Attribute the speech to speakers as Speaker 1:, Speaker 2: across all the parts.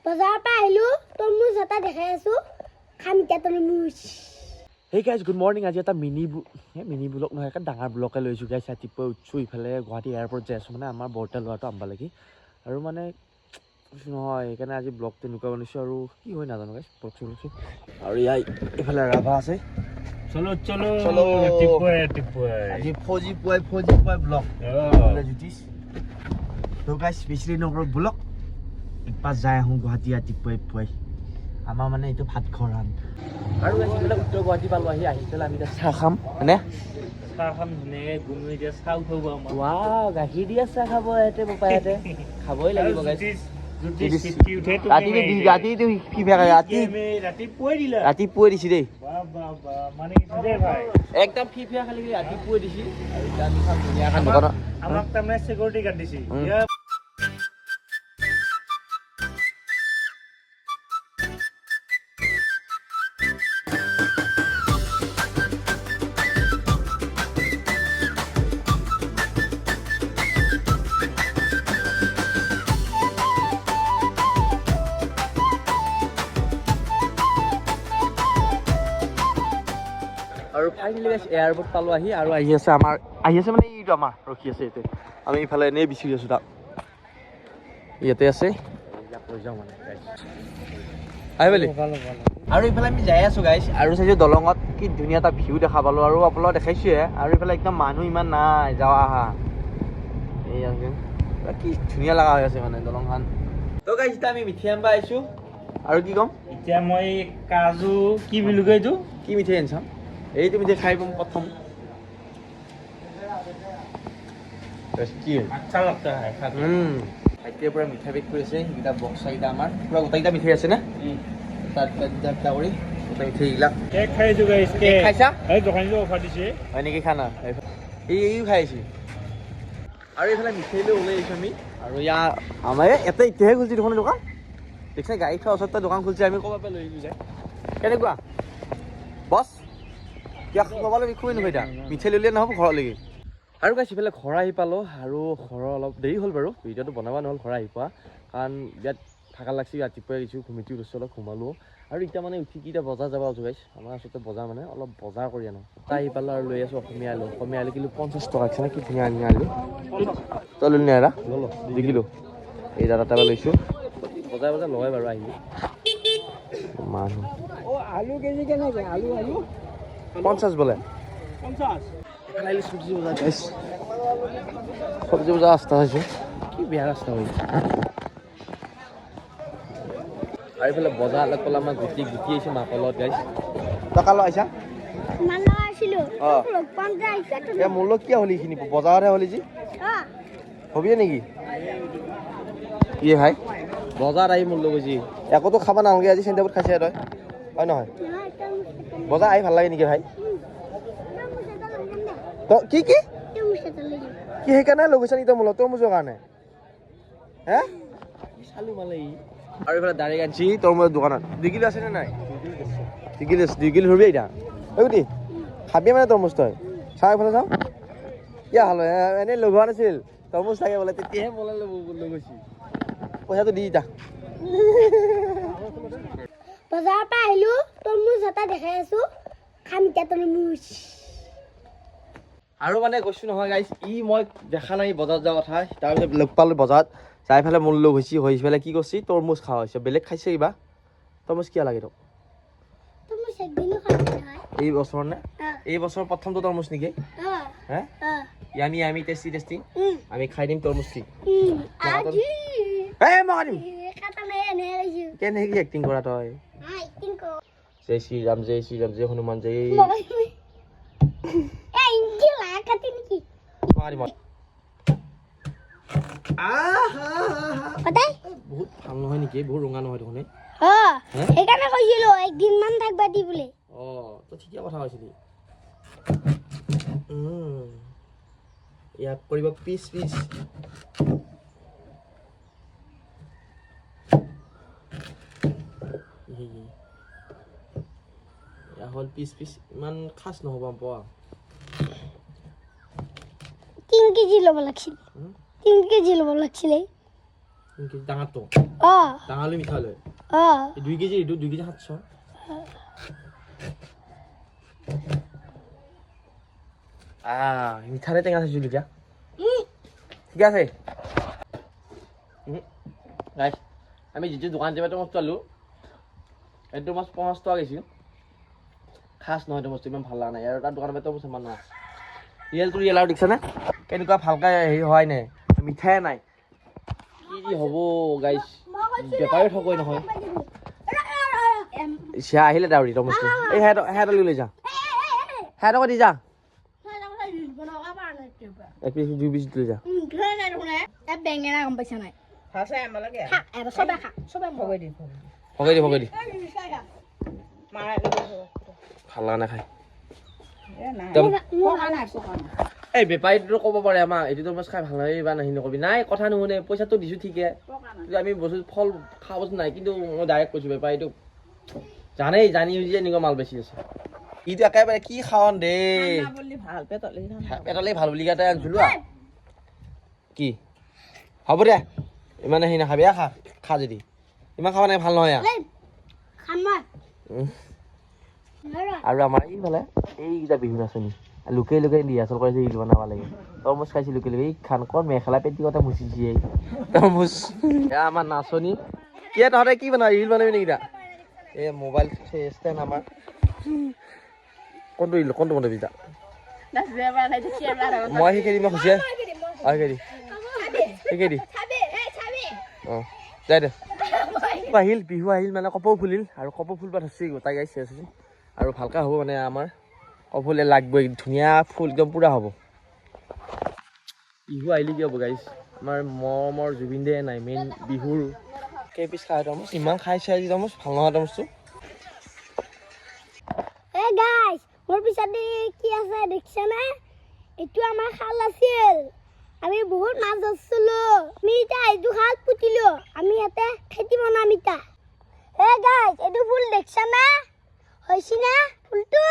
Speaker 1: বজাৰৰ পৰা আহিলো তৰমুজ এটা দেখাই আছো খাম এতিয়া তৰমুজ
Speaker 2: Hey guys, good morning. আজি এটা মিনি ব্লগ নহয়, এটা ডাঙৰ ব্লগে লৈছোঁ গাইছ। ৰাতিপুৱা উঠছোঁ, ইফালে গুৱাহাটী এয়াৰপৰ্ট যাই আছোঁ, মানে আমাৰ বৰ্তা ল'ৰাটো আনবা লাগি আৰু মানে নহয়, সেইকাৰণে আজি ব্লগ তেনেকুৱা বনাইছোঁ আৰু কি হয় নাজানো গাইছ। ব্লগ চলাইছোঁ আৰু ইফালে ৰাভা আছে। চলো আজি ফজি পুৱাই ব্লগ জ্যোতিষ তো গাইছ। বেছি নকৰোঁ ব্লগ, একপাক যাই আহোঁ গুৱাহাটী ৰাতিপুৱাই আমাৰ মানে এইটো ভাত খৰান আৰু এইবিলাক উত্তৰ গুৱাহাটী পালোঁ। আহি পেলাই আমি এতিয়া চাহ খাম, হয়নে? চাহ খাম ধুনীয়াকৈ গুণু এতিয়া চাহ উঠাব আমাৰ। ৱাও, গাখীৰ দিয়া চাহ খাব ইয়াতে পাপাহঁতে, খাবই লাগিব গাইছ। ৰাতিপুৱাই দিছি দেই, একদম ফিফিয়া খালি ৰাতিপুৱাই দিছি। আৰু এতিয়া আমি খাম ধুনীয়াখন দোকানত, আমাক তাৰমানে চিকিউৰিটি গাৰ্ড দিছি। আৰু ফাইনেলি গাইছ এয়াৰপৰ্ট পালোঁ আহি, আৰু আহি আছে মানে এইটো আমাৰ ৰখি আছে ইয়াতে। আমি ইফালে এনেই বিচাৰি আছোঁ, তাক ইয়াতে আছে, ইয়াক লৈ যাওঁ মানে আহিবলি। আৰু ইফালে আমি যাই আছোঁ গাইছ, আৰু চাইছোঁ দলঙত কি ধুনীয়া এটা ভিউ দেখা পালোঁ, আৰু আপোনালোকক দেখাইছোঁহে। আৰু ইফালে একদম মানুহ ইমান নাই, যাৱা আহা এই আছে, কি ধুনীয়া লগা হৈ আছে মানে দলংখন। তো গাইছ এতিয়া আমি মিঠাই আনবা আহিছোঁ, আৰু কি ক'ম
Speaker 3: এতিয়া মই কাজু কি বুলি কয় এইটো
Speaker 2: কি মিঠাই আনছাম, এইটো মিঠাই খাই পাম প্ৰথম। কি
Speaker 3: আচ্ছা লাগতা হয়
Speaker 2: এতিয়াৰ পৰা মিঠাই পেক কৰি আছে, সেইকেইটা বক্সাকেইটা আমাৰ পূৰা গোটেইকেইটা মিঠাই আছে না, তাত দুটা কৰি গোটেই মিঠাইবিলাক
Speaker 3: কেক খাইছোঁ গাইছ। কেক
Speaker 2: খাইছা?
Speaker 3: এই দোকানীটো অফাৰ দিছে
Speaker 2: হয় নেকি খানা? এইও খাই আহিছে। আৰু এইফালে মিঠাই লৈ ওলাই আহিছোঁ আমি, আৰু ইয়াৰ আমাৰ এতিয়াহে খুলিছে দেখোন দোকান, দেখিছে গাড়ী থোৱাৰ ওচৰত দোকান খুলিছে। আমি ক'ৰবাৰ পৰা লৈ আহিলোঁ যায়। কেনেকুৱা বছ, কিয় ক'বলৈ খুবেই নহয়, এতিয়া মিঠাই ল'লে নহ'ব ঘৰলৈকে। আৰু গাইছ ইফালে ঘৰ আহি পালোঁ, আৰু ঘৰৰ অলপ দেৰি হ'ল বাৰু, ভিডিঅ'টো বনাব নহ'ল ঘৰ আহি পোৱা, কাৰণ ইয়াত থাকা লাগছি। ৰাতিপুৱাই আহিছোঁ, ঘুমিটি গৈছোঁ, অলপ ঘুমালোঁ, আৰু এতিয়া মানে উঠি এতিয়া বজাৰ যাব আছোঁ গাইছ। আমাৰ আচলতে বজাৰ মানে অলপ বজাৰ কৰি আনো, তাই আহি পালোঁ আৰু লৈ আছোঁ অসমীয়া আলু কিলো 50 টকা আছে, কি ধুনীয়া আলু। তই লৈ নে এৰা দুই কিলো, এই দাদা তাৰপৰা লৈছোঁ। বজাৰ লয় বাৰু আহি মানুহ।
Speaker 3: আলু কেজি কেনেকৈ? আলু
Speaker 2: 50 বোলে।
Speaker 3: 50।
Speaker 2: চব্জি বজাৰ গাইছ, চব্জি বজাৰ ৰাস্তা হৈছোঁ, কি বেয়া ৰাস্তা হৈ। আৰু এইফালে বজাৰ অলপ ক'লে আমাৰ গুটি আহিছে মাকৰ লগত গাইছ। টকা লৈ আহিছা? এই মোৰ লগত কিয় হ'লি এইখিনি বজাৰতহে হ'লি যি হবিয়ে নেকি? কি ভাই বজাৰত আহি মোৰ লগত যি একোতো খাব নালাগে, আজি চেণ্টাৰত খাইছে তই, হয় নহয়? বজাৰ আহি ভাল লাগে নেকি ভাই? তই কি সেইকাৰণে লৈ গৈছা নেকি তই মোৰ লগত তৰমুজৰ কাৰণে? হে চালো মালে ই। আৰু এইফালে ডাইৰেক্ট আনছি তৰমুজৰ দোকানত। 2 কিলো আছেনে নাই? 2 কিলো ধৰিবি এতিয়া। ঐ গুটি খাবি মানে তৰমুজ তই? চাওঁ এইফালে চাওঁ, কিয় খালো এনেই লগোৱা নাছিল তৰমুজ থাকে বোলে, তেতিয়াহে মোলৈ লৈ গৈছি। পইচাটো দি এতিয়া।
Speaker 1: বজাৰৰ পৰা আহিলো তৰমুজ এটা দেখাই আছো খাম এতিয়া তৰমুজ।
Speaker 2: আৰু মানে কৈছোঁ নহয় গাইছ, মই দেখা নাই বজাৰত যোৱা কথা, তাৰপিছত লগ পালোঁ বজাৰত যাই পেলাই মোৰ লগ হৈ পেলাই কি কৰিছে তৰমুজ খোৱা হৈছে। বেলেগ খাইছে কিবা, তৰমুজ কিয় লাগে তোক? এই বছৰ নে? এই বছৰ প্ৰথমটো তৰমুজ নেকি? হে ইয়ামি টেষ্টি আমি খাই দিম তৰমুজ কি কেনেকে এক্টিং কৰা তই? জয় শ্ৰীৰাম জয় হনুমান জয়। বহুত ভাল নহয় নেকি? বহুত ৰঙা নহয় দেখোন।
Speaker 1: সেইকাৰণে কৈছিলো একদিনমান থাকবা দি বোলে।
Speaker 2: তই ঠিকে কথা কৈছিলি। ইয়াক কৰিব পিচ হ'ল পিচ ইমান খাচ নহ'ব পোৱা।
Speaker 1: 3 কেজি ল'ব লাগিছিল 3 কেজি ল'ব লাগিছিলে।
Speaker 2: ডাঙৰটো
Speaker 1: অ'
Speaker 2: ডাঙৰলৈ মিঠা লৈ
Speaker 1: অ'
Speaker 2: 2 কেজি এইটো 2 কেজি 700 মিঠাৰে টেঙা চাইছোঁ এতিয়া ঠিক আছে গাইছ আমি যিটো দোকান যাবা মাছটো আলো এইটো মাছ 50 টকা গৈছিল খাছ নহয় এইটো বস্তু ইমান ভাল লগা নাই আৰু তাৰ দোকানৰ পৰা ইমান নহয় ৰিয়েলটো ৰিয়েল আৰু দেখিছানে কেনেকুৱা ভালকৈ হেৰি হোৱাই নাই মিঠাই নাই কি হ'ব গাইছ বেপাৰী ঠকই নহয় চিয়া আহিলে ডাউৰি তোৰ বস্তু এই হেঁতক লৈ যা হেঁতক দি যা 1 পিচ 2 পিচ লৈ যা
Speaker 1: বেঙেনা গম পাইছা নাই
Speaker 2: ভগাই দি ভাল লগা নাই খাই এই বেপাৰীটো ক'ব পাৰে আমাক এইটো মাছ খাই ভাল লাগে বা নাহি নকবি নাই কথা নুশুনে পইচাটো দিছোঁ ঠিকে কিন্তু আমি বস্তু ফল খোৱা বস্তু নাই কিন্তু মই ডাইৰেক্ট কৈছোঁ বেপাৰীটো জানেই জানি যে এনেকুৱা মাল বেছি আছে ইটো একেবাৰে কি খাৱন দে পেটলে ভাল বুলি কেইটাই আনিছিলোঁ কি হ'ব দে ইমান হেৰি নাখাবি খা যদি ইমান খাব নাই ভাল নহয় আৰু আমাৰ এইফালে এইকেইটা বিহু নাচনি লুকাই লুকাই দি আচল কৰে যে ৰিল বনাব লাগে তৰমুজ খাইছিলোঁ লুকাই লুকাই এই খান ক'ত মেখেলা পেটি কথা মুচিছি তৰমুজ এয়া আমাৰ নাচনি কি তহঁতে কি বনাবি ৰিল বনাবি নেকি এই মোবাইল ষ্টেণ্ড আমাৰ কোনটো ৰিল কোনটো বনাবি মই শিকাই দিম খুচিয়াই শিকাই দি অঁ যাই দে আহিল বিহু আহিল মানে কপৌ ফুলিল আৰু কপৌ ফুলবা ধৰিছে গোটাই গাইছে আছে আৰু ভালকৈ হ'ব মানে আমাৰ কপৌলে লাগবই ধুনীয়া ফুল একদম পূৰা হ'ব বিহু আহিলে কি হ'ব গাইছ আমাৰ মৰমৰ জুবিন দে নাই মেইন বিহুৰ কেইপিচ খাই তৰমুজ ইমান খাইছে আজি তৰমুজ ভাল নহয় তৰমুজটো
Speaker 1: গাইছ মোৰ পিছতে কি আছে দেখিছানে এইটো আমাৰ খাল আছিল আমি বহুত মাছ ধৰিছিলোঁ আমি এতিয়া এইটো খাল পুতিলোঁ আমি ইয়াতে খেতি বনাম এতিয়া গাইছ এইটো ফুল দেখিছানে হৈছে না ফুলটো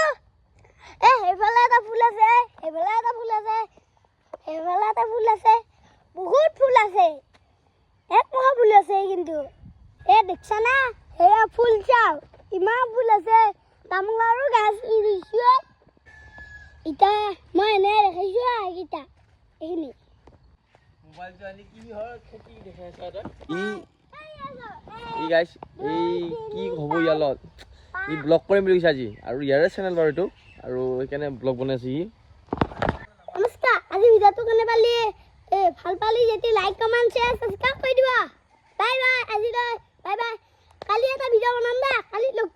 Speaker 1: সেইফালে এটা ফুল আছে সেইফালে এটা ফুল আছে সেইফালে এটা ফুল আছে বহুত ফুল আছে এক মহা ফুল আছে কিন্তু দেখিছানে সেয়া ফুল চাওঁ ইমান ফুল আছে তামোলাৰো গাছ ৰুইছোঁ এতিয়া মই এনে দেখিছোঁ এইকেইটা এইখিনি
Speaker 2: মোবাইলটো আনি কি হয় খেতি দেখাইছা তই ই গাইছ এই কি হ'ব ইয়াৰ লগত ই ব্লগ কৰিম বুলি কৈছে আজি আৰু ইয়াৰে চেনেল বাৰু এইটো আৰু সেইকাৰণে ব্লগ বনাইছে ই
Speaker 1: নমস্কাৰ আজি ভিডিঅ'টো কেনে পালি ভাল পালি যদি লাইক কমেণ্ট শ্বেয়াৰ ছাবস্ক্ৰাইব কৰি দিবা বাই বাই আজিলৈ বাই বাই কালি এটা ভিডিঅ' বনাম দা কালি লগ